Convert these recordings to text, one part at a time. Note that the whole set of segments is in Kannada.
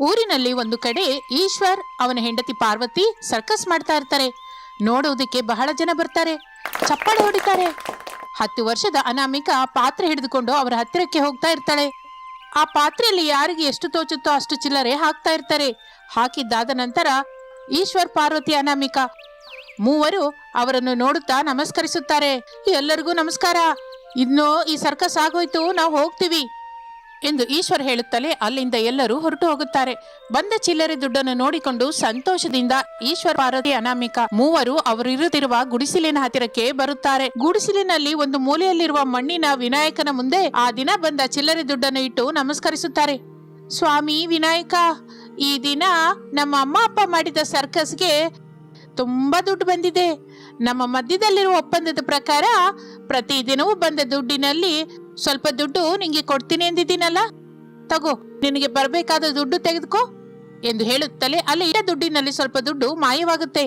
ಊರಿನಲ್ಲಿ ಒಂದು ಕಡೆ ಈಶ್ವರ್ ಅವನ ಹೆಂಡತಿ ಪಾರ್ವತಿ ಸರ್ಕಸ್ ಮಾಡ್ತಾ ಇರ್ತಾರೆ. ನೋಡುವುದಕ್ಕೆ ಬಹಳ ಜನ ಬರ್ತಾರೆ, ಚಪ್ಪಾಳೆ ಹೊಡಿತಾರೆ. 10 ವರ್ಷದ ಅನಾಮಿಕಾ ಪಾತ್ರೆ ಹಿಡಿದುಕೊಂಡು ಅವರ ಹತ್ತಿರಕ್ಕೆ ಹೋಗ್ತಾ ಇರ್ತಾಳೆ. ಆ ಪಾತ್ರೆಯಲ್ಲಿ ಯಾರಿಗೆ ಎಷ್ಟು ತೋಚುತ್ತೋ ಅಷ್ಟು ಚಿಲ್ಲರೆ ಹಾಕ್ತಾ ಇರ್ತಾರೆ. ಹಾಕಿದ್ದಾದ ನಂತರ ಈಶ್ವರ್, ಪಾರ್ವತಿ, ಅನಾಮಿಕಾ ಮೂವರು ಅವರನ್ನು ನೋಡುತ್ತಾ ನಮಸ್ಕರಿಸುತ್ತಾರೆ. ಎಲ್ಲರಿಗೂ ನಮಸ್ಕಾರ, ಇನ್ನು ಈ ಸರ್ಕಸ್ ಆಗೋಯ್ತು, ನಾವು ಹೋಗ್ತೀವಿ ಎಂದು ಈಶ್ವರ್ ಹೇಳುತ್ತಲೇ ಅಲ್ಲಿಂದ ಎಲ್ಲರೂ ಹೊರಟು ಹೋಗುತ್ತಾರೆ. ಬಂದ ಚಿಲ್ಲರೆ ದುಡ್ಡನ್ನು ನೋಡಿಕೊಂಡು ಸಂತೋಷದಿಂದ ಈಶ್ವರ್, ಪಾರ್ವತಿ, ಅನಾಮಿಕಾ ಮೂವರು ಅವರಿರುತ್ತಿರುವ ಗುಡಿಸಿಲಿನ ಹತ್ತಿರಕ್ಕೆ ಬರುತ್ತಾರೆ. ಗುಡಿಸಿಲಿನಲ್ಲಿ ಒಂದು ಮೂಲೆಯಲ್ಲಿರುವ ಮಣ್ಣಿನ ವಿನಾಯಕನ ಮುಂದೆ ಆ ದಿನ ಬಂದ ಚಿಲ್ಲರೆ ದುಡ್ಡನ್ನು ಇಟ್ಟು ನಮಸ್ಕರಿಸುತ್ತಾರೆ. ಸ್ವಾಮಿ ವಿನಾಯಕ, ಈ ದಿನ ನಮ್ಮ ಅಮ್ಮ ಅಪ್ಪ ಮಾಡಿದ ಸರ್ಕಸ್ಗೆ ತುಂಬಾ ದುಡ್ಡು ಬಂದಿದೆ. ನಮ್ಮ ಮಧ್ಯದಲ್ಲಿರುವ ಒಪ್ಪಂದದ ಪ್ರಕಾರ ಪ್ರತಿದಿನವೂ ಬಂದ ದುಡ್ಡಿನಲ್ಲಿ ಸ್ವಲ್ಪ ದುಡ್ಡು ನಿಂಗೆ ಕೊಡ್ತೀನಿ ಎಂದಿದ್ದೀನಲ್ಲ, ತಗೋ, ನಿನಗೆ ಬರಬೇಕಾದ ದುಡ್ಡು ತೆಗೆದುಕೋ ಎಂದು ಹೇಳುತ್ತಲೇ ಅಲ್ಲಿ ಇಟ್ಟ ದುಡ್ಡಿನಲ್ಲಿ ಸ್ವಲ್ಪ ದುಡ್ಡು ಮಾಯವಾಗುತ್ತೆ.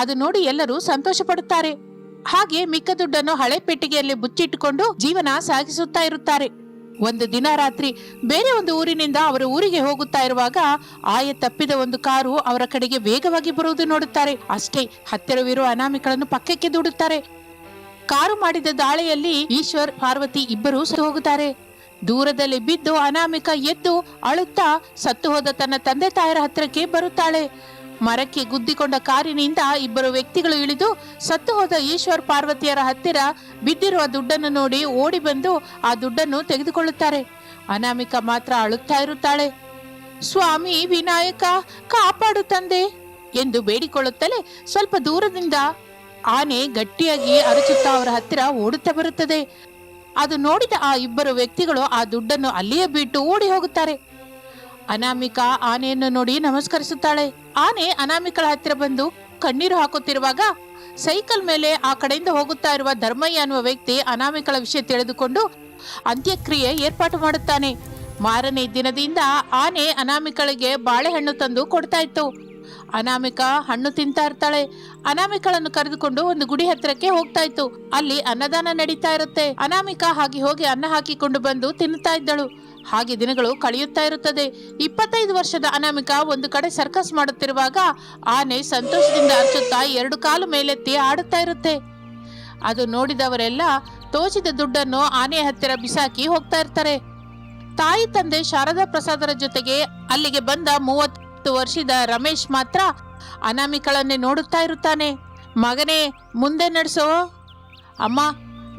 ಅದು ನೋಡಿ ಎಲ್ಲರೂ ಸಂತೋಷ ಪಡುತ್ತಾರೆ. ಹಾಗೆ ಮಿಕ್ಕ ದುಡ್ಡನ್ನು ಹಳೆ ಪೆಟ್ಟಿಗೆಯಲ್ಲಿ ಬುಚ್ಚಿಟ್ಟುಕೊಂಡು ಜೀವನ ಸಾಗಿಸುತ್ತಾ ಇರುತ್ತಾರೆ. ಒಂದು ದಿನ ರಾತ್ರಿ ಬೇರೆ ಒಂದು ಊರಿನಿಂದ ಅವರ ಊರಿಗೆ ಹೋಗುತ್ತಾ ಇರುವಾಗ ಆಯ ತಪ್ಪಿದ ಒಂದು ಕಾರು ಅವರ ಕಡೆಗೆ ವೇಗವಾಗಿ ಬರುವುದು ನೋಡುತ್ತಾರೆ. ಅಷ್ಟೇ, ಹತ್ತಿರವಿರುವ ಅನಾಮಿಕಳನ್ನು ಪಕ್ಕಕ್ಕೆ ದೂಡುತ್ತಾರೆ. ಕಾರು ಮಾಡಿದ ದಾಳಿಯಲ್ಲಿ ಈಶ್ವರ್, ಪಾರ್ವತಿ ಇಬ್ಬರೂ ಸತ್ತು ಹೋಗುತ್ತಾರೆ. ದೂರದಲ್ಲಿ ಬಿದ್ದು ಅನಾಮಿಕಾ ಎದ್ದು ಅಳುತ್ತಾ ಸತ್ತು ಹೋದ ತನ್ನ ತಂದೆ ತಾಯರ ಹತ್ತಿರಕ್ಕೆ ಬರುತ್ತಾಳೆ. ಮರಕ್ಕೆ ಗುದ್ದಿಕೊಂಡ ಕಾರಿನಿಂದ ಇಬ್ಬರು ವ್ಯಕ್ತಿಗಳು ಇಳಿದು ಸತ್ತು ಹೋದ ಈಶ್ವರ್, ಪಾರ್ವತಿಯರ ಹತ್ತಿರ ಬಿದ್ದಿರುವ ದುಡ್ಡನ್ನು ನೋಡಿ ಓಡಿ ಬಂದು ಆ ದುಡ್ಡನ್ನು ತೆಗೆದುಕೊಳ್ಳುತ್ತಾರೆ. ಅನಾಮಿಕಾ ಮಾತ್ರ ಅಳುತ್ತಾ ಇರುತ್ತಾಳೆ. ಸ್ವಾಮಿ ವಿನಾಯಕ, ಕಾಪಾಡು ತಂದೆ ಎಂದು ಬೇಡಿಕೊಳ್ಳುತ್ತಲೇ ಸ್ವಲ್ಪ ದೂರದಿಂದ ಆನೆ ಗಟ್ಟಿಯಾಗಿ ಅರಚುತ್ತಾ ಅವರ ಹತ್ತಿರ ಓಡುತ್ತಾ ಬರುತ್ತದೆ. ಅದು ನೋಡಿದ ಆ ಇಬ್ಬರು ವ್ಯಕ್ತಿಗಳು ಆ ದುಡ್ಡನ್ನು ಅಲ್ಲಿಯೇ ಬಿಟ್ಟು ಓಡಿ ಹೋಗುತ್ತಾರೆ. ಅನಾಮಿಕಾ ಆನೆಯನ್ನು ನೋಡಿ ನಮಸ್ಕರಿಸುತ್ತಾಳೆ. ಆನೆ ಅನಾಮಿಕಳ ಹತ್ತಿರ ಬಂದು ಕಣ್ಣೀರು ಹಾಕುತ್ತಿರುವಾಗ ಸೈಕಲ್ ಮೇಲೆ ಆ ಕಡೆಯಿಂದ ಹೋಗುತ್ತಾ ಇರುವ ಧರ್ಮಯ್ಯ ಅನ್ನುವ ವ್ಯಕ್ತಿ ಅನಾಮಿಕಳ ವಿಷಯ ತಿಳಿದುಕೊಂಡು ಅಂತ್ಯಕ್ರಿಯೆ ಏರ್ಪಾಟು ಮಾಡುತ್ತಾನೆ. ಮಾರನೇ ದಿನದಿಂದ ಆನೆ ಅನಾಮಿಕಳಿಗೆ ಬಾಳೆಹಣ್ಣು ತಂದು ಕೊಡ್ತಾ ಇತ್ತು. ಅನಾಮಿಕಾ ಹಣ್ಣು ತಿಂತಾ ಇರ್ತಾಳೆ. ಅನಾಮಿಕಳನ್ನು ಕರೆದುಕೊಂಡು ಒಂದು ಗುಡಿ ಹತ್ತಿರಕ್ಕೆ ಹೋಗ್ತಾ ಇತ್ತು. ಅಲ್ಲಿ ಅನ್ನದಾನ ನಡೀತಾ ಇರುತ್ತೆ. ಅನಾಮಿಕಾ ಹಾಗೆ ಹೋಗಿ ಅನ್ನ ಹಾಕಿಕೊಂಡು ಬಂದು ತಿನ್ನುತ್ತಾ ಇದ್ದಳು. ಹಾಗೆ ದಿನಗಳು ಕಳೆಯುತ್ತಾ ಇರುತ್ತದೆ. 25 ವರ್ಷದ ಅನಾಮಿಕಾ ಒಂದು ಕಡೆ ಸರ್ಕಸ್ ಮಾಡುತ್ತಿರುವಾಗ ಆನೆ ಸಂತೋಷದಿಂದ ಅರಚುತ್ತಾ 2 ಕಾಲು ಮೇಲೆತ್ತಿ ಆಡುತ್ತಾ ಇರುತ್ತೆ. ಅದು ನೋಡಿದವರೆಲ್ಲ ತೋಚಿದ ದುಡ್ಡನ್ನು ಆನೆಯ ಹತ್ತಿರ ಬಿಸಾಕಿ ಹೋಗ್ತಾ ಇರ್ತಾರೆ. ತಾಯಿ ತಂದೆ ಶಾರದಾ ಪ್ರಸಾದರ ಜೊತೆಗೆ ಅಲ್ಲಿಗೆ ಬಂದ 30 ವರ್ಷದ ರಮೇಶ್ ಮಾತ್ರ ಅನಾಮಿಕಳನ್ನೇ ನೋಡುತ್ತಾ ಇರುತ್ತಾನೆ. ಮಗನೇ, ಮುಂದೆ ನಡೆಸೋ. ಅಮ್ಮ,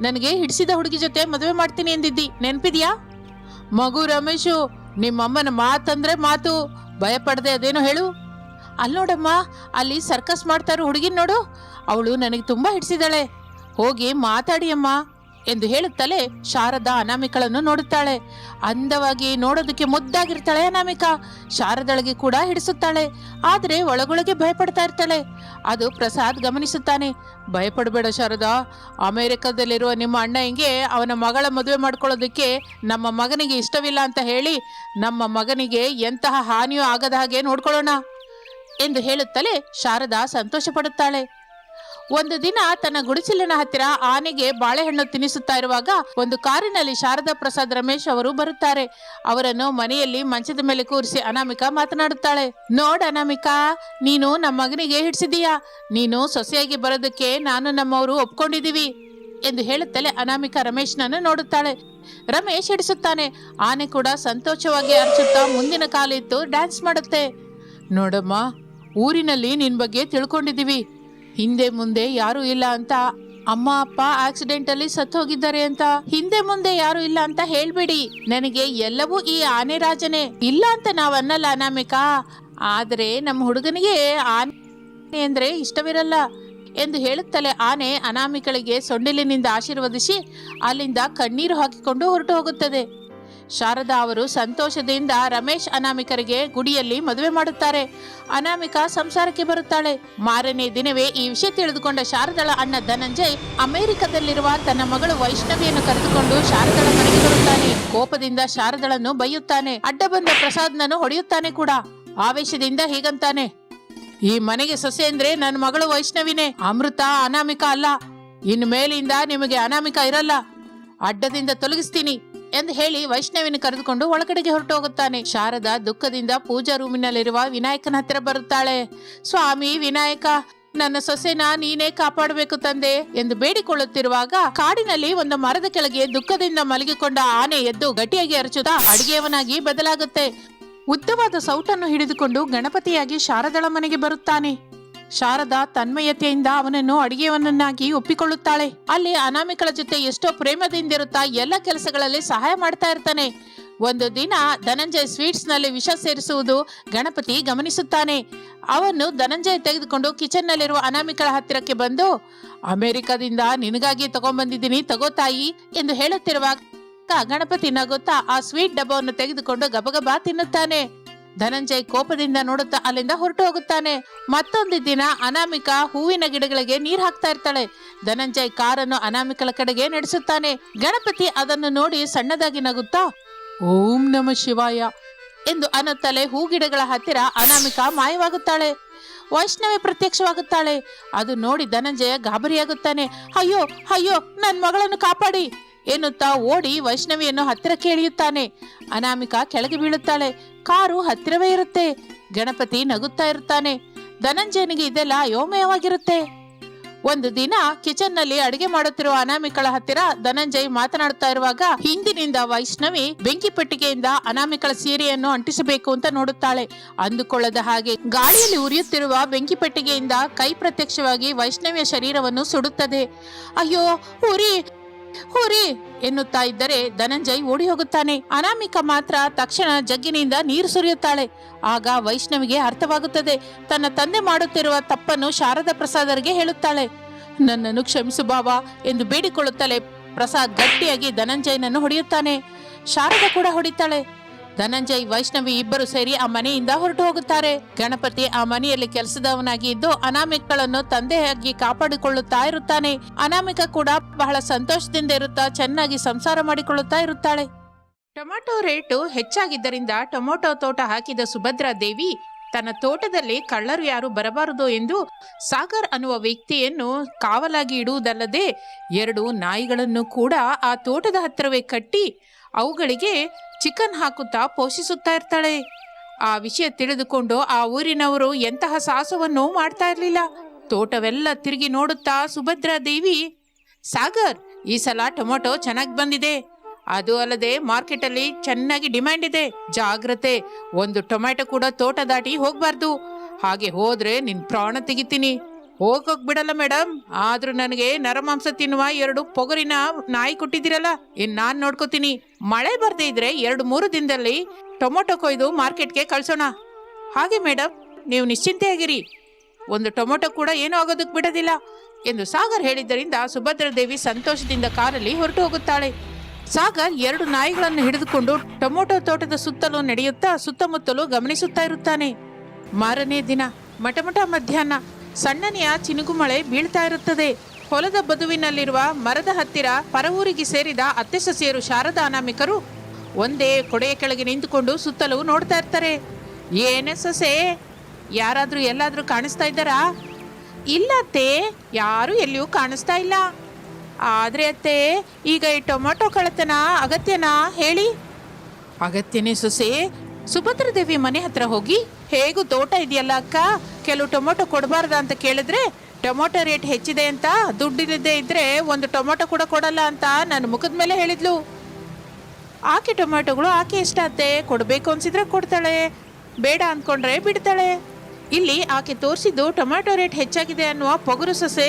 ನನಗೆ ಹಿಡಿಸಿದ ಹುಡುಗಿ ಜೊತೆ ಮದುವೆ ಮಾಡ್ತೀನಿ ಎಂದಿದ್ದಿ, ನೆನ್ಪಿದ್ಯಾ? ಮಗು ರಮೇಶು, ನಿಮ್ಮಮ್ಮನ ಮಾತಂದ್ರೆ ಮಾತು, ಭಯಪಡದೆ ಅದೇನೋ ಹೇಳು. ಅಲ್ಲಿ ನೋಡಮ್ಮ, ಅಲ್ಲಿ ಸರ್ಕಸ್ ಮಾಡ್ತಾ ಇರೋ ಹುಡುಗಿನ ನೋಡು, ಅವಳು ನನಗೆ ತುಂಬಾ ಹಿಡಿಸಿದಾಳೆ, ಹೋಗಿ ಮಾತಾಡಿ ಅಮ್ಮ ಎಂದು ಹೇಳುತ್ತಲೇ ಶಾರದಾ ಅನಾಮಿಕಳನ್ನು ನೋಡುತ್ತಾಳೆ. ಅಂದವಾಗಿ ನೋಡೋದಕ್ಕೆ ಮುದ್ದಾಗಿರ್ತಾಳೆ ಅನಾಮಿಕಾ. ಶಾರದಳಿಗೆ ಕೂಡ ಹಿಡಿಸುತ್ತಾಳೆ, ಆದರೆ ಒಳಗೊಳಗೆ ಭಯಪಡ್ತಾ ಇರ್ತಾಳೆ. ಅದು ಪ್ರಸಾದ್ ಗಮನಿಸುತ್ತಾನೆ. ಭಯಪಡಬೇಡ ಶಾರದಾ, ಅಮೆರಿಕದಲ್ಲಿರುವ ನಿಮ್ಮ ಅಣ್ಣ ಹಿಂಗೆ ಅವನ ಮಗಳ ಮದುವೆ ಮಾಡ್ಕೊಳ್ಳೋದಕ್ಕೆ ನಮ್ಮ ಮಗನಿಗೆ ಇಷ್ಟವಿಲ್ಲ ಅಂತ ಹೇಳಿ ನಮ್ಮ ಮಗನಿಗೆ ಎಂತಹ ಹಾನಿಯೂ ಆಗದ ಹಾಗೆ ನೋಡ್ಕೊಳ್ಳೋಣ ಎಂದು ಹೇಳುತ್ತಲೇ ಶಾರದಾ ಸಂತೋಷ ಪಡುತ್ತಾಳೆ. ಒಂದು ದಿನ ತನ್ನ ಗುಡಿಸಿಲಿನ ಹತ್ತಿರ ಆನೆಗೆ ಬಾಳೆಹಣ್ಣು ತಿನ್ನಿಸುತ್ತಾ ಇರುವಾಗ ಒಂದು ಕಾರಿನಲ್ಲಿ ಶಾರದಾ ಪ್ರಸಾದ್, ರಮೇಶ್ ಅವರು ಬರುತ್ತಾರೆ. ಅವರನ್ನು ಮನೆಯಲ್ಲಿ ಮಂಚದ ಮೇಲೆ ಕೂರಿಸಿ ಅನಾಮಿಕಾ ಮಾತನಾಡುತ್ತಾಳೆ. ನೋಡ್ ಅನಾಮಿಕಾ, ನೀನು ನಮ್ಮ ಮಗನಿಗೆ ಹಿಡಿಸಿದೀಯಾ, ನೀನು ಸೊಸೆಯಾಗಿ ಬರೋದಕ್ಕೆ ನಾನು ನಮ್ಮವರು ಒಪ್ಕೊಂಡಿದೀವಿ ಎಂದು ಹೇಳುತ್ತಲೇ ಅನಾಮಿಕಾ ರಮೇಶ್ನನ್ನು ನೋಡುತ್ತಾಳೆ. ರಮೇಶ್ ಹಿಡಿಸುತ್ತಾನೆ. ಆನೆ ಕೂಡ ಸಂತೋಷವಾಗಿ ಅರಚುತ್ತಾ ಮುಂದಿನ ಕಾಲಿತ್ತು ಡ್ಯಾನ್ಸ್ ಮಾಡುತ್ತೆ. ನೋಡಮ್ಮ, ಊರಿನಲ್ಲಿ ನಿನ್ ಬಗ್ಗೆ ತಿಳ್ಕೊಂಡಿದೀವಿ, ಹಿಂದೆ ಮುಂದೆ ಯಾರು ಇಲ್ಲ ಅಂತ. ಅಮ್ಮ ಅಪ್ಪ ಆಕ್ಸಿಡೆಂಟ್ ಅಲ್ಲಿ ಸತ್ತು ಹೋಗಿದ್ದಾರೆ ಅಂತ. ಹಿಂದೆ ಮುಂದೆ ಯಾರು ಇಲ್ಲ ಅಂತ ಹೇಳ್ಬೇಡಿ, ನನಗೆ ಎಲ್ಲವೂ ಈ ಆನೆ ರಾಜನೇ. ಇಲ್ಲ ಅಂತ ನಾವ್ ಅನ್ನಲ್ಲ ಅನಾಮಿಕಾ, ಆದ್ರೆ ನಮ್ಮ ಹುಡುಗನಿಗೆ ಆನೆ ಅಂದ್ರೆ ಇಷ್ಟವಿರಲ್ಲ ಎಂದು ಹೇಳುತ್ತಲೇ ಆನೆ ಅನಾಮಿಕಳಿಗೆ ಸೊಂಡಿಲಿನಿಂದ ಆಶೀರ್ವದಿಸಿ ಅಲ್ಲಿಂದ ಕಣ್ಣೀರು ಹಾಕಿಕೊಂಡು ಹೊರಟು ಹೋಗುತ್ತದೆ. ಶಾರದಾ ಅವರು ಸಂತೋಷದಿಂದ ರಮೇಶ್ ಅನಾಮಿಕರಿಗೆ ಗುಡಿಯಲ್ಲಿ ಮದುವೆ ಮಾಡುತ್ತಾರೆ. ಅನಾಮಿಕಾ ಸಂಸಾರಕ್ಕೆ ಬರುತ್ತಾಳೆ. ಮಾರನೇ ದಿನವೇ ಈ ವಿಷಯ ತಿಳಿದುಕೊಂಡ ಶಾರದಳ ಅಣ್ಣ ಧನಂಜಯ್ ಅಮೆರಿಕದಲ್ಲಿರುವ ತನ್ನ ಮಗಳು ವೈಷ್ಣವಿಯನ್ನು ಕರೆದುಕೊಂಡು ಶಾರದಳ ಮನೆಗೆ ಬರುತ್ತಾನೆ. ಕೋಪದಿಂದ ಶಾರದಳನ್ನು ಬೈಯುತ್ತಾನೆ. ಅಡ್ಡ ಬಂದ ಪ್ರಸಾದ್ನನ್ನು ಹೊಡೆಯುತ್ತಾನೆ ಕೂಡ. ಆವೇಶದಿಂದ ಹೀಗಂತಾನೆ, ಈ ಮನೆಗೆ ಸೊಸೆ ಅಂದ್ರೆ ನನ್ನ ಮಗಳು ವೈಷ್ಣವಿನೇ, ಅಮೃತ ಅನಾಮಿಕಾ ಅಲ್ಲ. ಇನ್ನು ಮೇಲಿಂದ ನಿಮಗೆ ಅನಾಮಿಕಾ ಇರಲ್ಲ, ಅಡ್ಡದಿಂದ ತೊಲಗಿಸ್ತೀನಿ ಎಂದು ಹೇಳಿ ವೈಷ್ಣವಿನ ಕರೆದುಕೊಂಡು ಒಳಗಡೆಗೆ ಹೊರಟು ಹೋಗುತ್ತಾನೆ. ಶಾರದಾ ದುಃಖದಿಂದ ಪೂಜಾ ರೂಮಿನಲ್ಲಿರುವ ವಿನಾಯಕನ ಹತ್ತಿರ ಬರುತ್ತಾಳೆ. ಸ್ವಾಮಿ ವಿನಾಯಕ, ನನ್ನ ಸೊಸೆನ ನೀನೇ ಕಾಪಾಡಬೇಕು ತಂದೆ ಎಂದು ಬೇಡಿಕೊಳ್ಳುತ್ತಿರುವಾಗ ಕಾಡಿನಲ್ಲಿ ಒಂದು ಮರದ ಕೆಳಗೆ ದುಃಖದಿಂದ ಮಲಗಿಕೊಂಡ ಆನೆ ಎದ್ದು ಗಟ್ಟಿಯಾಗಿ ಅರಚುತ್ತಾ ಅಡಿಗೆಯವನಾಗಿ ಬದಲಾಗುತ್ತೆ. ಉದ್ದವಾದ ಸೌಟನ್ನು ಹಿಡಿದುಕೊಂಡು ಗಣಪತಿಯಾಗಿ ಶಾರದಳ ಮನೆಗೆ ಬರುತ್ತಾನೆ. ಶಾರದಾ ತನ್ಮಯತೆಯಿಂದ ಅವನನ್ನು ಅಡಿಗೆಯವನನ್ನಾಗಿ ಒಪ್ಪಿಕೊಳ್ಳುತ್ತಾಳೆ. ಅಲ್ಲಿ ಅನಾಮಿಕಳ ಜೊತೆ ಎಷ್ಟೋ ಪ್ರೇಮದಿಂದಿರುತ್ತಾ ಎಲ್ಲ ಕೆಲಸಗಳಲ್ಲಿ ಸಹಾಯ ಮಾಡ್ತಾ ಇರ್ತಾನೆ. ಒಂದು ದಿನ ಧನಂಜಯ್ ಸ್ವೀಟ್ಸ್ ನಲ್ಲಿ ವಿಷ ಸೇರಿಸುವುದು ಗಣಪತಿ ಗಮನಿಸುತ್ತಾನೆ. ಅವನು ಧನಂಜಯ್ ತೆಗೆದುಕೊಂಡು ಕಿಚನ್ ನಲ್ಲಿರುವ ಅನಾಮಿಕಳ ಹತ್ತಿರಕ್ಕೆ ಬಂದು, ಅಮೆರಿಕದಿಂದ ನಿನಗಾಗಿ ತಗೊಂಡ್ಬಂದಿದ್ದೀನಿ, ತಗೋತಾಯಿ ಎಂದು ಹೇಳುತ್ತಿರುವಾಗ ಗಣಪತಿ ನಗುತ್ತಾ ಆ ಸ್ವೀಟ್ ಡಬ್ಬವನ್ನು ತೆಗೆದುಕೊಂಡು ಗಬಗಬಾ ತಿನ್ನುತ್ತಾನೆ. ಧನಂಜಯ್ ಕೋಪದಿಂದ ನೋಡುತ್ತಾ ಅಲ್ಲಿಂದ ಹೊರಟು ಹೋಗುತ್ತಾನೆ. ಮತ್ತೊಂದು ದಿನ ಅನಾಮಿಕಾ ಹೂವಿನ ಗಿಡಗಳಿಗೆ ನೀರ್ ಹಾಕ್ತಾ ಇರ್ತಾಳೆ. ಧನಂಜಯ್ ಕಾರನ್ನು ಅನಾಮಿಕಳ ಕಡೆಗೆ ನಡೆಸುತ್ತಾನೆ. ಗಣಪತಿ ಅದನ್ನು ನೋಡಿ ಸಣ್ಣದಾಗಿ ನಗುತ್ತಾ ಓಂ ನಮ ಶಿವಾಯ ಎಂದು ಅನ್ನುತ್ತಲೇ ಹೂಗಿಡಗಳ ಹತ್ತಿರ ಅನಾಮಿಕಾ ಮಾಯವಾಗುತ್ತಾಳೆ. ವೈಷ್ಣವಿ ಪ್ರತ್ಯಕ್ಷವಾಗುತ್ತಾಳೆ. ಅದು ನೋಡಿ ಧನಂಜಯ ಗಾಬರಿಯಾಗುತ್ತಾನೆ. ಅಯ್ಯೋ ಅಯ್ಯೋ, ನನ್ ಮಗಳನ್ನು ಕಾಪಾಡಿ ಎನ್ನುತ್ತಾ ಓಡಿ ವೈಷ್ಣವಿಯನ್ನು ಹತ್ತಿರಕ್ಕೆ ಎಳೆಯುತ್ತಾನೆ. ಅನಾಮಿಕಾ ಕೆಳಗೆ ಬೀಳುತ್ತಾಳೆ. ಕಾರು ಹತ್ತಿರವೇ ಇರುತ್ತೆ. ಗಣಪತಿ ನಗುತ್ತಾ ಇರುತ್ತಾನೆ. ಧನಂಜಯನಿಗೆ ಇದೆಲ್ಲ ಅಯೋಮಯವಾಗಿರುತ್ತೆ. ಒಂದು ದಿನ ಕಿಚನ್ ನಲ್ಲಿ ಅಡಿಗೆ ಮಾಡುತ್ತಿರುವ ಅನಾಮಿಕಳ ಹತ್ತಿರ ಧನಂಜಯ್ ಮಾತನಾಡುತ್ತಾ ಇರುವಾಗ ಹಿಂದಿನಿಂದ ವೈಷ್ಣವಿ ಬೆಂಕಿ ಪೆಟ್ಟಿಗೆಯಿಂದ ಅನಾಮಿಕಳ ಸೀರೆಯನ್ನು ಅಂಟಿಸಬೇಕು ಅಂತ ನೋಡುತ್ತಾಳೆ. ಅಂದುಕೊಳ್ಳದ ಹಾಗೆ ಗಾಳಿಯಲ್ಲಿ ಉರಿಯುತ್ತಿರುವ ಬೆಂಕಿ ಪೆಟ್ಟಿಗೆಯಿಂದ ಕೈ ಪ್ರತ್ಯಕ್ಷವಾಗಿ ವೈಷ್ಣವಿಯ ಶರೀರವನ್ನು ಸುಡುತ್ತದೆ. ಅಯ್ಯೋ ಉರಿ ಹುರಿ ಎನ್ನುತ್ತಾ ಇದ್ದರೆ ಧನಂಜಯ್ ಓಡಿ ಹೋಗುತ್ತಾನೆ. ಅನಾಮಿಕ ಮಾತ್ರ ತಕ್ಷಣ ಜಗ್ಗಿನಿಂದ ನೀರು ಸುರಿಯುತ್ತಾಳೆ. ಆಗ ವೈಷ್ಣವಿಗೆ ಅರ್ಥವಾಗುತ್ತದೆ. ತನ್ನ ತಂದೆ ಮಾಡುತ್ತಿರುವ ತಪ್ಪನ್ನು ಶಾರದಾ ಪ್ರಸಾದರಿಗೆ ಹೇಳುತ್ತಾಳೆ. ನನ್ನನ್ನು ಕ್ಷಮಿಸು ಬಾಬಾ ಎಂದು ಬೇಡಿಕೊಳ್ಳುತ್ತಲೇ ಪ್ರಸಾದ್ ಗಟ್ಟಿಯಾಗಿ ಧನಂಜಯನನ್ನು ಹೊಡೆಯುತ್ತಾನೆ. ಶಾರದಾ ಕೂಡ ಹೊಡಿತಾಳೆ. ಧನಂಜಯ್ ವೈಷ್ಣವಿ ಇಬ್ಬರು ಸೇರಿ ಆ ಮನೆಯಿಂದ ಹೊರಟು ಹೋಗುತ್ತಾರೆ. ಗಣಪತಿ ಆ ಮನೆಯಲ್ಲಿ ಕೆಲಸದವನಾಗಿ ಇದ್ದು ಅನಾಮಿಕಳನ್ನು ತಂದೆಯಾಗಿ ಕಾಪಾಡಿಕೊಳ್ಳುತ್ತಾ ಇರುತ್ತಾನೆ. ಅನಾಮಿಕ ಕೂಡ ಬಹಳ ಸಂತೋಷದಿಂದ ಇರುತ್ತಾ ಚೆನ್ನಾಗಿ ಸಂಸಾರ ಮಾಡಿಕೊಳ್ಳುತ್ತಾ ಇರುತ್ತಾಳೆ. ಟೊಮೆಟೊ ರೇಟು ಹೆಚ್ಚಾಗಿದ್ದರಿಂದ ಟೊಮೆಟೊ ತೋಟ ಹಾಕಿದ ಸುಭದ್ರಾ ದೇವಿ ತನ್ನ ತೋಟದಲ್ಲಿ ಕಳ್ಳರು ಯಾರು ಬರಬಾರದು ಎಂದು ಸಾಗರ್ ಅನ್ನುವ ವ್ಯಕ್ತಿಯನ್ನು ಕಾವಲಾಗಿ ಇಡುವುದಲ್ಲದೆ 2 ನಾಯಿಗಳನ್ನು ಕೂಡ ಆ ತೋಟದ ಹತ್ತಿರವೇ ಕಟ್ಟಿ ಅವುಗಳಿಗೆ ಚಿಕನ್ ಹಾಕುತ್ತಾ ಪೋಷಿಸುತ್ತಾ ಇರ್ತಾಳೆ. ಆ ವಿಷಯ ತಿಳಿದುಕೊಂಡು ಆ ಊರಿನವರು ಎಂತಹ ಸಾಹಸವನ್ನು ಮಾಡ್ತಾ ಇರಲಿಲ್ಲ. ತೋಟವೆಲ್ಲ ತಿರುಗಿ ನೋಡುತ್ತಾ ಸುಭದ್ರಾ ದೇವಿ, ಸಾಗರ್, ಈ ಸಲ ಟೊಮೆಟೊ ಚೆನ್ನಾಗಿ ಬಂದಿದೆ, ಅದು ಅಲ್ಲದೆ ಮಾರ್ಕೆಟ್ ಅಲ್ಲಿ ಚೆನ್ನಾಗಿ ಡಿಮ್ಯಾಂಡ್ ಇದೆ, ಜಾಗ್ರತೆ, ಒಂದು ಟೊಮೆಟೊ ಕೂಡ ತೋಟ ದಾಟಿ ಹೋಗ್ಬಾರ್ದು, ಹಾಗೆ ಹೋದ್ರೆ ನಿನ್ ಪ್ರಾಣ ತೆಗಿತೀನಿ. ಹೋಗೋಕ್ ಬಿಡಲ್ಲ ಮೇಡಮ್, ಆದ್ರೂ ನನಗೆ ನರಮಾಂಸ ತಿನ್ನುವ 2 ಪೊಗರಿನ ನಾಯಿ ಕೊಟ್ಟಿದ್ದೀರಲ್ಲ, ನಾನ್ ನೋಡ್ಕೋತೀನಿ. ಮಳೆ ಬರ್ದೇ ಇದ್ರೆ 2-3 ದಿನದಲ್ಲಿ ಟೊಮೊಟೊ ಕೊಯ್ದು ಮಾರ್ಕೆಟ್ಗೆ ಕಳ್ಸೋಣ. ಹಾಗೆ ಮೇಡಮ್, ನೀವು ನಿಶ್ಚಿಂತೆಯಾಗಿರಿ, ಒಂದು ಟೊಮೊಟೊ ಕೂಡ ಏನೂ ಆಗೋದಕ್ಕೆ ಬಿಡೋದಿಲ್ಲ ಎಂದು ಸಾಗರ್ ಹೇಳಿದ್ದರಿಂದ ಸುಭದ್ರಾದೇವಿ ಸಂತೋಷದಿಂದ ಕಾರಲ್ಲಿ ಹೊರಟು ಹೋಗುತ್ತಾಳೆ. ಸಾಗರ್ 2 ನಾಯಿಗಳನ್ನು ಹಿಡಿದುಕೊಂಡು ಟೊಮೊಟೊ ತೋಟದ ಸುತ್ತಲೂ ನಡೆಯುತ್ತಾ ಸುತ್ತಮುತ್ತಲೂ ಗಮನಿಸುತ್ತಾ ಇರುತ್ತಾನೆ. ಮಾರನೇ ದಿನ ಮಟಮಟ ಮಧ್ಯಾಹ್ನ ಸಣ್ಣನೆಯ ಚಿನುಗು ಮಳೆ ಬೀಳ್ತಾ ಇರುತ್ತದೆ. ಹೊಲದ ಬದುವಿನಲ್ಲಿರುವ ಮರದ ಹತ್ತಿರ ಪರವೂರಿಗೆ ಸೇರಿದ ಅತ್ತೆ ಸೊಸೆಯರು ಶಾರದಾ ಅನಾಮಿಕರು ಒಂದೇ ಕೊಡೆಯ ಕೆಳಗೆ ನಿಂತುಕೊಂಡು ಸುತ್ತಲೂ ನೋಡ್ತಾ ಇರ್ತಾರೆ. ಏನೇ ಸೊಸೆ, ಯಾರಾದ್ರೂ ಎಲ್ಲಾದ್ರೂ ಕಾಣಿಸ್ತಾ ಇದ್ದಾರಾ? ಇಲ್ಲ ಅತ್ತೆ, ಯಾರು ಎಲ್ಲಿಯೂ ಕಾಣಿಸ್ತಾ ಇಲ್ಲ. ಆದ್ರೆ ಅತ್ತೆ, ಈಗ ಈ ಟೊಮೊಟೊ ಕಳ್ಳತನ ಅಗತ್ಯನಾ ಹೇಳಿ? ಅಗತ್ಯನೇ ಸೊಸೆ. ಸುಭದ್ರಾದೇವಿ ಮನೆ ಹತ್ರ ಹೋಗಿ, ಹೇಗೂ ತೋಟ ಇದೆಯಲ್ಲ ಅಕ್ಕ, ಕೆಲವು ಟೊಮೊಟೊ ಕೊಡಬಾರ್ದ ಅಂತ ಕೇಳಿದ್ರೆ ಟೊಮೊಟೊ ರೇಟ್ ಹೆಚ್ಚಿದೆ ಅಂತ, ದುಡ್ಡಿಲ್ಲದೆ ಇದ್ರೆ ಒಂದು ಟೊಮೊಟೊ ಕೂಡ ಕೊಡಲ್ಲ ಅಂತ ನನ್ನ ಮುಖದ ಮೇಲೆ ಹೇಳಿದ್ಲು. ಆಕೆ ಟೊಮೊಟೊಗಳು ಆಕೆ ಇಷ್ಟ ಅತ್ತೆ, ಕೊಡಬೇಕು ಅನ್ಸಿದ್ರೆ ಕೊಡ್ತಾಳೆ, ಬೇಡ ಅಂದ್ಕೊಂಡ್ರೆ ಬಿಡ್ತಾಳೆ. ಇಲ್ಲಿ ಆಕೆ ತೋರಿಸಿದ್ದು ಟೊಮೊಟೊ ರೇಟ್ ಹೆಚ್ಚಾಗಿದೆ ಅನ್ನುವ ಪೊಗರು ಸೊಸೆ.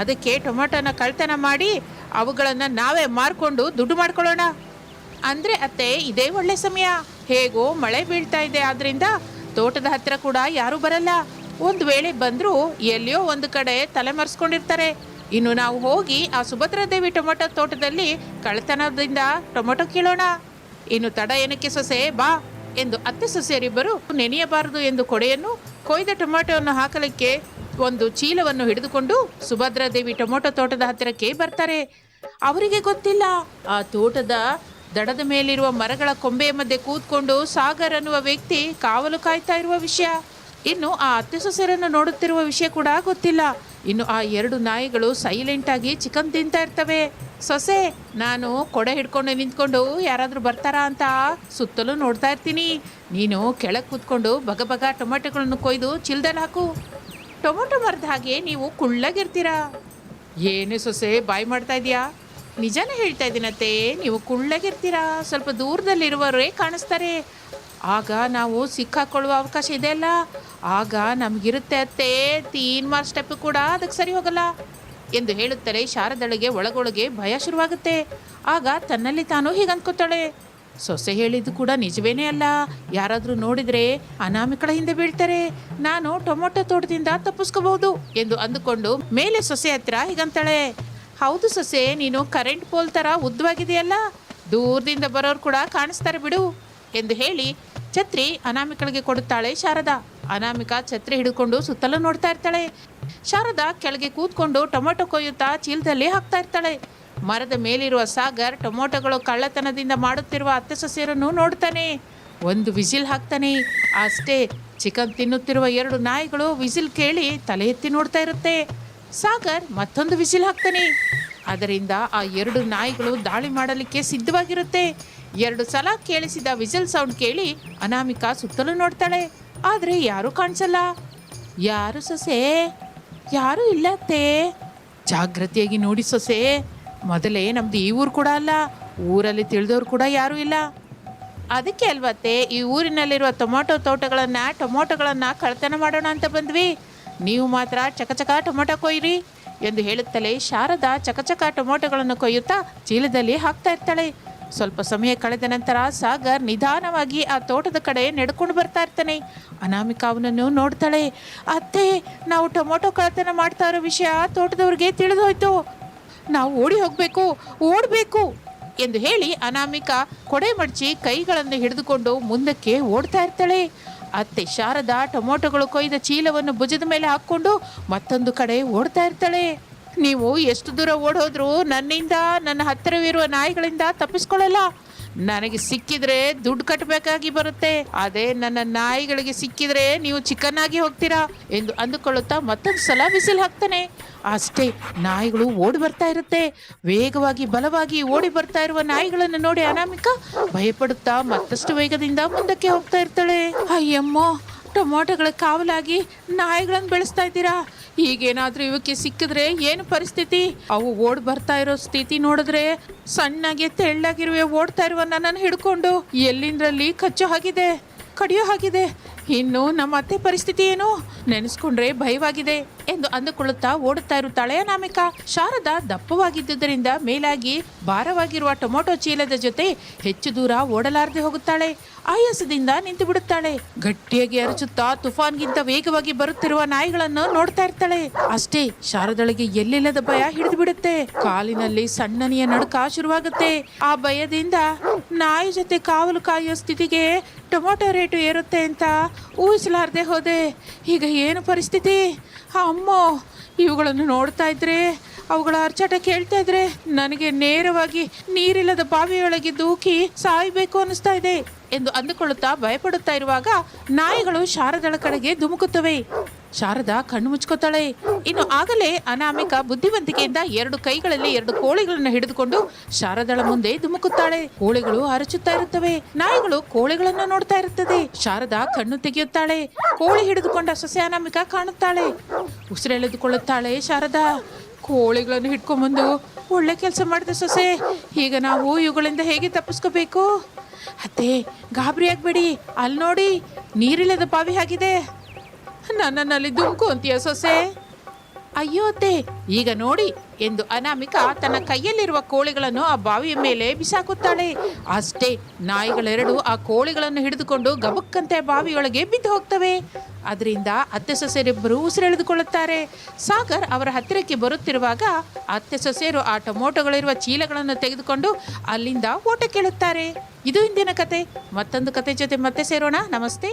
ಅದಕ್ಕೆ ಟೊಮೊಟೊನ ಕಳ್ತನ ಮಾಡಿ ಅವುಗಳನ್ನು ನಾವೇ ಮಾರ್ಕೊಂಡು ದುಡ್ಡು ಮಾಡ್ಕೊಳ್ಳೋಣ ಅಂದ್ರೆ ಅತ್ತೆ, ಇದೇ ಒಳ್ಳೆ ಸಮಯ. ಹೇಗೋ ಮಳೆ ಬೀಳ್ತಾ ಇದೆ, ಆದ್ರಿಂದ ತೋಟದ ಹತ್ರ ಕೂಡ ಯಾರು ಬರಲ್ಲ. ಒಂದು ವೇಳೆ ಬಂದರೂ ಎಲ್ಲಿಯೋ ಒಂದು ಕಡೆ ತಲೆಮರೆಸ್ಕೊಂಡಿರ್ತಾರೆ. ಇನ್ನು ನಾವು ಹೋಗಿ ಆ ಸುಭದ್ರಾದೇವಿ ಟೊಮೊಟೊ ತೋಟದಲ್ಲಿ ಕಳ್ಳತನದಿಂದ ಟೊಮೊಟೊ ಕೀಳೋಣ. ಇನ್ನು ತಡ ಏನಕ್ಕೆ ಸೊಸೆ, ಬಾ ಎಂದು ಅತ್ತೆ ಸೊಸೆಯರಿಬ್ಬರು ನೆನೆಯಬಾರದು ಎಂದು ಕೊಡೆಯನ್ನು ಕೊಯ್ದ ಟೊಮೊಟೊವನ್ನು ಹಾಕಲಿಕ್ಕೆ ಒಂದು ಚೀಲವನ್ನು ಹಿಡಿದುಕೊಂಡು ಸುಭದ್ರಾದೇವಿ ಟೊಮೊಟೊ ತೋಟದ ಹತ್ತಿರಕ್ಕೆ ಬರ್ತಾರೆ. ಅವರಿಗೆ ಗೊತ್ತಿಲ್ಲ ಆ ತೋಟದ ದಡದ ಮೇಲಿರುವ ಮರಗಳ ಕೊಂಬೆಯ ಮಧ್ಯೆ ಕೂತ್ಕೊಂಡು ಸಾಗರ್ ಅನ್ನುವ ವ್ಯಕ್ತಿ ಕಾವಲು ಕಾಯ್ತಾ ಇರುವ ವಿಷಯ. ಇನ್ನು ಆ ಅತ್ತೆ ಸೊಸೆಯರನ್ನು ನೋಡುತ್ತಿರುವ ವಿಷಯ ಕೂಡ ಗೊತ್ತಿಲ್ಲ. ಇನ್ನು ಆ 2 ನಾಯಿಗಳು ಸೈಲೆಂಟ್ ಆಗಿ ಚಿಕನ್ ತಿಂತಾ ಇರ್ತವೆ. ಸೊಸೆ, ನಾನು ಕೊಡೆ ಹಿಡ್ಕೊಂಡು ನಿಂತ್ಕೊಂಡು ಯಾರಾದರೂ ಬರ್ತಾರಾ ಅಂತ ಸುತ್ತಲೂ ನೋಡ್ತಾ ಇರ್ತೀನಿ. ನೀನು ಕೆಳಗೆ ಕೂತ್ಕೊಂಡು ಬಗ ಬಗ ಟೊಮೆಟೊಗಳನ್ನು ಕೊಯ್ದು ಚಿಲ್ದಲ್ಲಿ ಹಾಕು. ಟೊಮೊಟೊ ಮರದ ಹಾಗೆ ನೀವು ಕುಳ್ಳಗಿರ್ತೀರಾ. ಏನೇ ಸೊಸೆ ಬಾಯಿ ಮಾಡ್ತಾ ಇದೆಯಾ? ನಿಜಾನೇ ಹೇಳ್ತಾ ಇದ್ದೀನತ್ತೆ, ನೀವು ಕುಳ್ಳಗಿರ್ತೀರಾ. ಸ್ವಲ್ಪ ದೂರದಲ್ಲಿರುವವರೇ ಕಾಣಿಸ್ತಾರೆ. ಆಗ ನಾವು ಸಿಕ್ಕಾಕೊಳ್ಳುವ ಅವಕಾಶ ಇದೆ ಅಲ್ಲ, ಆಗ ನಮಗಿರುತ್ತೆ ಅತ್ತೆ. ತೀನ್ ಸ್ಟೆಪ್ ಕೂಡ ಅದಕ್ಕೆ ಸರಿ ಹೋಗಲ್ಲ ಎಂದು ಹೇಳುತ್ತಲೇ ಶಾರದಳಿಗೆ ಒಳಗೊಳಗೆ ಭಯ ಶುರುವಾಗುತ್ತೆ. ಆಗ ತನ್ನಲ್ಲಿ ತಾನು ಹೀಗೆ ಅಂದ್ಕೋತಾಳೆ, ಸೊಸೆ ಹೇಳಿದ್ದು ಕೂಡ ನಿಜವೇನೇ ಅಲ್ಲ. ಯಾರಾದರೂ ನೋಡಿದರೆ ಅನಾಮಿಕಳ ಹಿಂದೆ ಬೀಳ್ತಾರೆ. ನಾನು ಟೊಮೊಟೊ ತೋಟದಿಂದ ತಪ್ಪಿಸ್ಕೋಬಹುದು ಎಂದು ಅಂದುಕೊಂಡು ಮೇಲೆ ಸೊಸೆ ಹತ್ರ ಹೀಗಂತಾಳೆ, ಹೌದು ಸೊಸೆ, ನೀನು ಕರೆಂಟ್ ಪೋಲ್ ಥರ ಉದ್ದವಾಗಿದೆಯಲ್ಲ, ದೂರದಿಂದ ಬರೋರು ಕೂಡ ಕಾಣಿಸ್ತಾರೆ ಬಿಡು ಎಂದು ಹೇಳಿ ಛತ್ರಿ ಅನಾಮಿಕಳಿಗೆ ಕೊಡುತ್ತಾಳೆ ಶಾರದಾ. ಅನಾಮಿಕಾ ಛತ್ರಿ ಹಿಡ್ಕೊಂಡು ಸುತ್ತಲೂ ನೋಡ್ತಾ ಇರ್ತಾಳೆ. ಶಾರದಾ ಕೆಳಗೆ ಕೂತ್ಕೊಂಡು ಟೊಮೊಟೊ ಕೊಯ್ಯುತ್ತಾ ಚೀಲದಲ್ಲಿ ಹಾಕ್ತಾ ಇರ್ತಾಳೆ. ಮರದ ಮೇಲಿರುವ ಸಾಗರ್ ಟೊಮೊಟೊಗಳು ಕಳ್ಳತನದಿಂದ ಮಾಡುತ್ತಿರುವ ಅತ್ತೆ ಸೊಸೆಯರನ್ನು ನೋಡ್ತಾನೆ. ಒಂದು ವಿಸಿಲ್ ಹಾಕ್ತಾನೆ. ಅಷ್ಟೇ, ಚಿಕನ್ ತಿನ್ನುತ್ತಿರುವ 2 ನಾಯಿಗಳು ವಿಸಿಲ್ ಕೇಳಿ ತಲೆ ಎತ್ತಿ ನೋಡ್ತಾ ಇರುತ್ತೆ. ಸಾಗರ್ ಮತ್ತೊಂದು ವಿಸಿಲ್ ಹಾಕ್ತಾನೆ. ಅದರಿಂದ ಆ 2 ನಾಯಿಗಳು ದಾಳಿ ಮಾಡಲಿಕ್ಕೆ ಸಿದ್ಧವಾಗಿರುತ್ತೆ. 2 ಸಲ ಕೇಳಿಸಿದ ವಿಸಿಲ್ ಸೌಂಡ್ ಕೇಳಿ ಅನಾಮಿಕಾ ಸುತ್ತಲೂ ನೋಡ್ತಾಳೆ. ಆದರೆ ಯಾರೂ ಕಾಣಿಸಲ್ಲ. ಯಾರು ಸೊಸೆ? ಯಾರೂ ಇಲ್ಲತ್ತೆ. ಜಾಗ್ರತೆಯಾಗಿ ನೋಡಿ ಸೊಸೆ, ಮೊದಲೇ ನಮ್ದು ಈ ಊರು ಕೂಡ ಅಲ್ಲ, ಊರಲ್ಲಿ ತಿಳಿದವ್ರು ಕೂಡ ಯಾರೂ ಇಲ್ಲ. ಅದಕ್ಕೆ ಅಲ್ವತ್ತೆ ಈ ಊರಿನಲ್ಲಿರುವ ಟೊಮೊಟೊಗಳನ್ನು ಕಳ್ತನ ಮಾಡೋಣ ಅಂತ ಬಂದ್ವಿ. ನೀವು ಮಾತ್ರ ಚಕಚಕ ಟೊಮೊಟೊ ಕೊಯ್ಯಿರಿ ಎಂದು ಹೇಳುತ್ತಲೇ ಶಾರದಾ ಚಕಚಕ ಟೊಮೊಟೊಗಳನ್ನು ಕೊಯ್ಯುತ್ತಾ ಚೀಲದಲ್ಲಿ ಹಾಕ್ತಾ ಇರ್ತಾಳೆ. ಸ್ವಲ್ಪ ಸಮಯ ಕಳೆದ ನಂತರ ಸಾಗರ್ ನಿಧಾನವಾಗಿ ಆ ತೋಟದ ಕಡೆ ನಡ್ಕೊಂಡು ಬರ್ತಾ ಇರ್ತಾನೆ. ಅನಾಮಿಕಾ ಅವನನ್ನು ನೋಡ್ತಾಳೆ. ಅತ್ತೆ, ನಾವು ಟೊಮೊಟೊ ಕಳ್ತನ ಮಾಡ್ತಾ ಇರೋ ವಿಷಯ ತೋಟದವ್ರಿಗೆ ತಿಳಿದು ಹೋಯ್ತು. ನಾವು ಓಡಬೇಕು ಎಂದು ಹೇಳಿ ಅನಾಮಿಕಾ ಕೊಡೆ ಮಡಚಿ ಕೈಗಳನ್ನು ಹಿಡಿದುಕೊಂಡು ಮುಂದಕ್ಕೆ ಓಡ್ತಾ ಇರ್ತಾಳೆ. ಅತ್ತೆ ಶಾರದಾ ಟೊಮೊಟೊಗಳು ಕೊಯ್ದ ಚೀಲವನ್ನು ಭುಜದ ಮೇಲೆ ಹಾಕ್ಕೊಂಡು ಮತ್ತೊಂದು ಕಡೆ ಓಡ್ತಾ ಇರ್ತಾಳೆ. ನೀವು ಎಷ್ಟು ದೂರ ಓಡೋದ್ರೂ ನನ್ನಿಂದ, ನನ್ನ ಹತ್ತಿರವಿರುವ ನಾಯಿಗಳಿಂದ ತಪ್ಪಿಸ್ಕೊಳ್ಳಲ್ಲ. ನನಗೆ ಸಿಕ್ಕಿದ್ರೆ ದುಡ್ಡು ಕಟ್ಟಬೇಕಾಗಿ ಬರುತ್ತೆ. ಅದೇ ನನ್ನ ನಾಯಿಗಳಿಗೆ ಸಿಕ್ಕಿದ್ರೆ ನೀವು ಚಿಕನ್ ಆಗಿ ಹೋಗ್ತೀರಾ ಎಂದು ಅಂದುಕೊಳ್ಳುತ್ತಾ ಮತ್ತೊಂದು ಸಲ ವಿಸಿಲ್ ಹಾಕ್ತಾನೆ. ಅಷ್ಟೇ, ನಾಯಿಗಳು ಓಡಿ ಬರ್ತಾ ಇರುತ್ತೆ. ವೇಗವಾಗಿ ಬಲವಾಗಿ ಓಡಿ ಬರ್ತಾ ಇರುವ ನಾಯಿಗಳನ್ನು ನೋಡಿ ಅನಾಮಿಕಾ ಭಯಪಡುತ್ತಾ ಮತ್ತಷ್ಟು ವೇಗದಿಂದ ಮುಂದಕ್ಕೆ ಹೋಗ್ತಾ ಇರ್ತಾಳೆ. ಅಯ್ಯಮ್ಮೋ, ಟೊಮೊಟೊಗಳ ಕಾವಲಾಗಿ ನಾಯಿಗಳನ್ನು ಬೆಳೆಸ್ತಾ ಇದ್ದೀರಾ. ಈಗೇನಾದ್ರೂ ಇವಕ್ಕೆ ಸಿಕ್ಕಿದ್ರೆ ಏನು ಪರಿಸ್ಥಿತಿ? ಅವು ಓಡ್ ಬರ್ತಾ ಇರೋ ಸ್ಥಿತಿ ನೋಡಿದ್ರೆ ಸಣ್ಣಗೆ ತೆಳ್ಳಗಿರುವೆ ಓಡ್ತಾ ಇರುವ ನನ್ನನ್ನು ಹಿಡ್ಕೊಂಡು ಎಲ್ಲಿಂದ್ರಲ್ಲಿ ಕಡಿಯೋ ಹಾಗಿದೆ. ಇನ್ನು ನಮ್ಮ ಅತ್ತೆ ಪರಿಸ್ಥಿತಿ ಏನು ನೆನೆಸ್ಕೊಂಡ್ರೆ ಭಯವಾಗಿದೆ ಎಂದು ಅಂದುಕೊಳ್ಳುತ್ತಾ ಓಡುತ್ತಾ ಇರುತ್ತಾಳೆ ಅನಾಮಿಕಾ. ಶಾರದಾ ದಪ್ಪವಾಗಿದ್ದುದರಿಂದ ಮೇಲಾಗಿ ಭಾರವಾಗಿರುವ ಟೊಮೊಟೊ ಚೀಲದ ಜೊತೆ ಹೆಚ್ಚು ದೂರ ಓಡಲಾರದೆ ಹೋಗುತ್ತಾಳೆ. ಆಯಾಸದಿಂದ ನಿಂತು ಬಿಡುತ್ತಾಳೆ. ಗಟ್ಟಿಯಾಗಿ ಅರಚುತ್ತಾ ತುಫಾನ್ಗಿಂತ ವೇಗವಾಗಿ ಬರುತ್ತಿರುವ ನಾಯಿಗಳನ್ನು ನೋಡ್ತಾ ಇರ್ತಾಳೆ. ಅಷ್ಟೇ, ಶಾರದಳಿಗೆ ಎಲ್ಲಿಲ್ಲದ ಭಯ ಹಿಡಿದು ಬಿಡುತ್ತೆ. ಕಾಲಿನಲ್ಲಿ ಸಣ್ಣನೆಯ ನಡುಕ ಶುರುವಾಗುತ್ತೆ. ಆ ಭಯದಿಂದ ನಾಯಿ ಜೊತೆ ಕಾವಲು ಕಾಯುವ ಸ್ಥಿತಿಗೆ ಟೊಮೊಟೊ ರೇಟು ಏರುತ್ತೆ ಅಂತ ಊಹಿಸಲಾರದೆ ಹೋದೆ. ಈಗ ಏನು ಪರಿಸ್ಥಿತಿ? ಅಮ್ಮೋ, ಇವುಗಳನ್ನು ನೋಡ್ತಾ ಇದ್ರೆ, ಅವುಗಳ ಅರ್ಚಾಟ ಕೇಳ್ತಾ ಇದ್ರೆ ನನಗೆ ನೇರವಾಗಿ ನೀರಿಲ್ಲದ ಬಾವಿಯೊಳಗೆ ದೂಕಿ ಸಾಯಬೇಕು ಅನ್ನಿಸ್ತಾ ಇದೆ ಎಂದು ಅಂದುಕೊಳ್ಳುತ್ತಾ ಭಯಪಡುತ್ತಾ ಇರುವಾಗ ನಾಯಿಗಳು ಶಾರದಳ ಕಡೆಗೆ ಧುಮುಕುತ್ತವೆ. ಶಾರದಾ ಕಣ್ಣು ಮುಚ್ಕೋತಾಳೆ. ಇನ್ನು ಆಗಲೇ ಅನಾಮಿಕಾ ಬುದ್ಧಿವಂತಿಕೆಯಿಂದ 2 ಕೈಗಳಲ್ಲಿ 2 ಕೋಳಿಗಳನ್ನು ಹಿಡಿದುಕೊಂಡು ಶಾರದಳ ಮುಂದೆ ಧುಮುಕುತ್ತಾಳೆ. ಕೋಳಿಗಳು ಅರಚುತ್ತಾ ಇರುತ್ತವೆ. ನಾಯಿಗಳು ಕೋಳಿಗಳನ್ನು ನೋಡ್ತಾ ಇರುತ್ತದೆ. ಶಾರದಾ ಕಣ್ಣು ತೆಗೆಯುತ್ತಾಳೆ. ಕೋಳಿ ಹಿಡಿದುಕೊಂಡ ಸೊಸೆ ಅನಾಮಿಕಾ ಕಾಣುತ್ತಾಳೆ. ಉಸಿರೆಳೆದುಕೊಳ್ಳುತ್ತಾಳೆ ಶಾರದಾ. ಕೋಳಿಗಳನ್ನು ಹಿಡ್ಕೊಂಬಂದು ಒಳ್ಳೆ ಕೆಲಸ ಮಾಡಿದೆ ಸೊಸೆ. ಈಗ ನಾವು ಇವುಗಳಿಂದ ಹೇಗೆ ತಪ್ಪಿಸ್ಕೋಬೇಕು? ಅತ್ತೆ, ಗಾಬರಿ ಆಗಬೇಡಿ. ಅಲ್ಲಿ ನೋಡಿ, ನೀರಿಲ್ಲದ ಬಾವಿ ಆಗಿದೆ. ನನ್ನಲ್ಲಿ ಧುಮುಕು ಅಂತೀಯ ಸೊಸೆ? ಅಯ್ಯೋ ಅತ್ತೆ, ಈಗ ನೋಡಿ ಎಂದು ಅನಾಮಿಕಾ ತನ್ನ ಕೈಯಲ್ಲಿರುವ ಕೋಳಿಗಳನ್ನು ಆ ಬಾವಿಯ ಮೇಲೆ ಬಿಸಾಕುತ್ತಾಳೆ. ಅಷ್ಟೇ, ನಾಯಿಗಳೆರಡು ಆ ಕೋಳಿಗಳನ್ನು ಹಿಡಿದುಕೊಂಡು ಗಬಕ್ಕಂತೆ ಬಾವಿಯೊಳಗೆ ಬಿದ್ದು ಹೋಗ್ತವೆ. ಅದರಿಂದ ಅತ್ತೆ ಸೊಸೆಯರಿಬ್ಬರು ಉಸಿರೆಳೆದುಕೊಳ್ಳುತ್ತಾರೆ. ಸಾಗರ್ ಅವರ ಹತ್ತಿರಕ್ಕೆ ಬರುತ್ತಿರುವಾಗ ಅತ್ತೆ ಸೊಸೆಯರು ಆ ಟೊಮೊಟೊಗಳಿರುವ ಚೀಲಗಳನ್ನು ತೆಗೆದುಕೊಂಡು ಅಲ್ಲಿಂದ ಓಟ ಕೇಳುತ್ತಾರೆ. ಇದು ಇಂದಿನ ಕತೆ. ಮತ್ತೊಂದು ಕತೆ ಜೊತೆ ಮತ್ತೆ ಸೇರೋಣ. ನಮಸ್ತೆ.